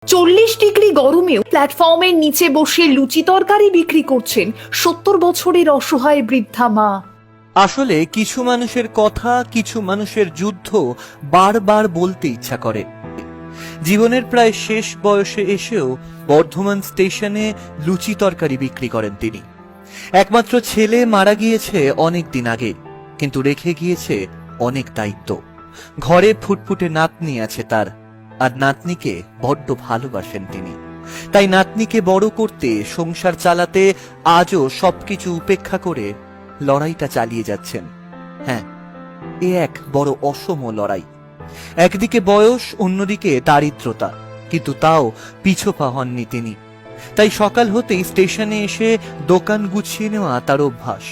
40 degree গরমেও প্ল্যাটফর্মের নিচে বসে লুচি তরকারি বিক্রি করছেন 70 বছরের অসহায় বৃদ্ধা মা। আসলে কিছু মানুষের কথা, কিছু মানুষের যুদ্ধ বারবার বলতে ইচ্ছা করে। জীবনের প্রায় শেষ বয়সে এসেও বর্ধমান স্টেশনে লুচি তরকারি বিক্রি করেন তিনি। একমাত্র ছেলে মারা গিয়েছে অনেক দিন আগে, কিন্তু রেখে গিয়েছে অনেক দায়িত্ব। ঘরে ফুটফুটে নাতনি আছে তার, আর নাতনিকে বড্ড ভালোবাসেন তিনি। তাই নাতনিকে বড় করতে, সংসার চালাতে আজও সবকিছু উপেক্ষা করে লড়াইটা চালিয়ে যাচ্ছেন। হ্যাঁ, এ এক বড় অসম লড়াই। একদিকে বয়স, অন্যদিকে দারিদ্রতা, কিন্তু তাও পিছপা হননি তিনি। তাই সকাল হতেই স্টেশনে এসে দোকান গুছিয়ে নেওয়া তার অভ্যাস।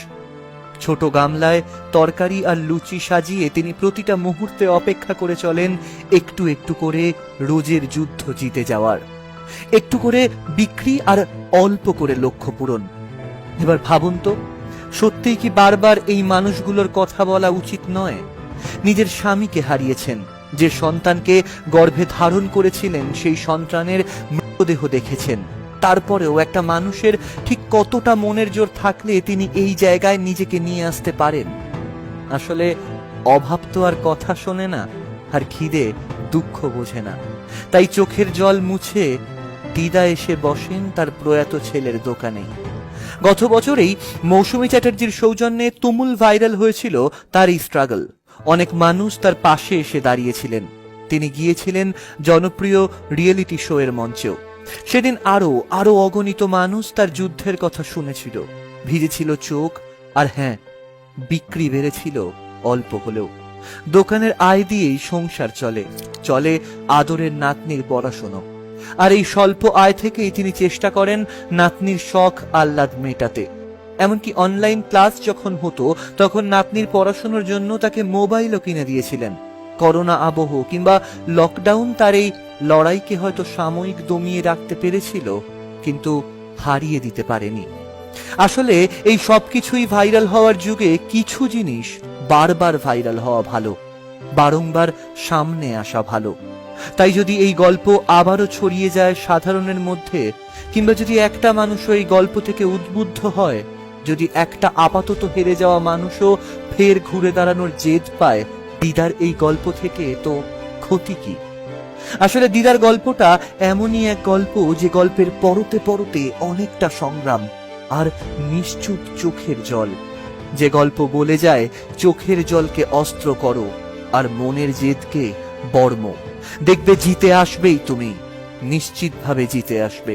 ছোট গামলায় তরকারি আর লুচি সাজিয়ে তিনি প্রতিটা মুহূর্তে অপেক্ষা করে চলেন একটু একটু করে রোজের যুদ্ধ জিতে যাওয়ার। একটু করে বিক্রি আর অল্প করে লক্ষ্য পূরণ। এবার ভাবুন তো, সত্যিই কি বারবার এই মানুষগুলোর কথা বলা উচিত নয়? নিজের স্বামীকে হারিয়েছেন, যে সন্তানকে গর্ভে ধারণ করেছিলেন সেই সন্তানের মৃতদেহ দেখেছেন। তারপরেও একটা মানুষের ঠিক কতটা মনের জোর থাকলে তিনি এই জায়গায় নিজেকে নিয়ে আসতে পারেন? আসলে অভাব তো আর কথা শোনে না, আর খিদে দুঃখ বোঝে না। তাই চোখের জল মুছে দিদা এসে বসেন তার প্রয়াত ছেলের দোকানে। গত বছরেই মৌসুমী চ্যাটার্জির সৌজন্যে তুমুল ভাইরাল হয়েছিল তার এই স্ট্রাগল। অনেক মানুষ তার পাশে এসে দাঁড়িয়েছিলেন। তিনি গিয়েছিলেন জনপ্রিয় রিয়েলিটি শো এর মঞ্চেও। সেদিন আরো অগণিত মানুষ তার যুদ্ধের কথা শুনেছিল। ভিজেছিল চোখ, আর হ্যাঁ, বিক্রি বেড়েছিল অল্প হলেও। দোকানের আয় দিয়েই সংসার চলে আদরের নাতনির পড়াশোনা। আর এই স্বল্প আয় থেকেই তিনি চেষ্টা করেন নাতনির শখ আহ্লাদ মেটাতে। এমনকি অনলাইন ক্লাস যখন হতো, তখন নাতনির পড়াশোনার জন্য তাকে মোবাইলও কিনে দিয়েছিলেন। করোনা আবহ কিংবা লকডাউন তার এই লড়াইকে হয়তো সাময়িক দমিয়ে রাখতে পেরেছিল, কিন্তু হারিয়ে দিতে পারেনি। আসলে এই সবকিছুই ভাইরাল হওয়ার যুগে কিছু জিনিস বারবার ভাইরাল হওয়া ভালো, বারংবার সামনে আসা ভালো। তাই যদি এই গল্প আবারও ছড়িয়ে যায় সাধারণের মধ্যে, কিংবা যদি একটা মানুষও এই গল্প থেকে উদ্বুদ্ধ হয়, যদি একটা আপাতত হেরে যাওয়া মানুষও ফের ঘুরে দাঁড়ানোর জেদ পায় দিদার এই গল্প থেকে, তো ক্ষতি কি? আসলে দিদার গল্পটা এমনই এক গল্প, যে গল্পের পরতে পরতে অনেকটা সংগ্রাম আর নিশ্চুপ চোখের জল। যে গল্প বলে যায়, চোখের জলকে অস্ত্র করো আর মনের জেদকে বর্ম। দেখবে জিতে আসবেই, তুমি নিশ্চিতভাবে জিতে আসবে।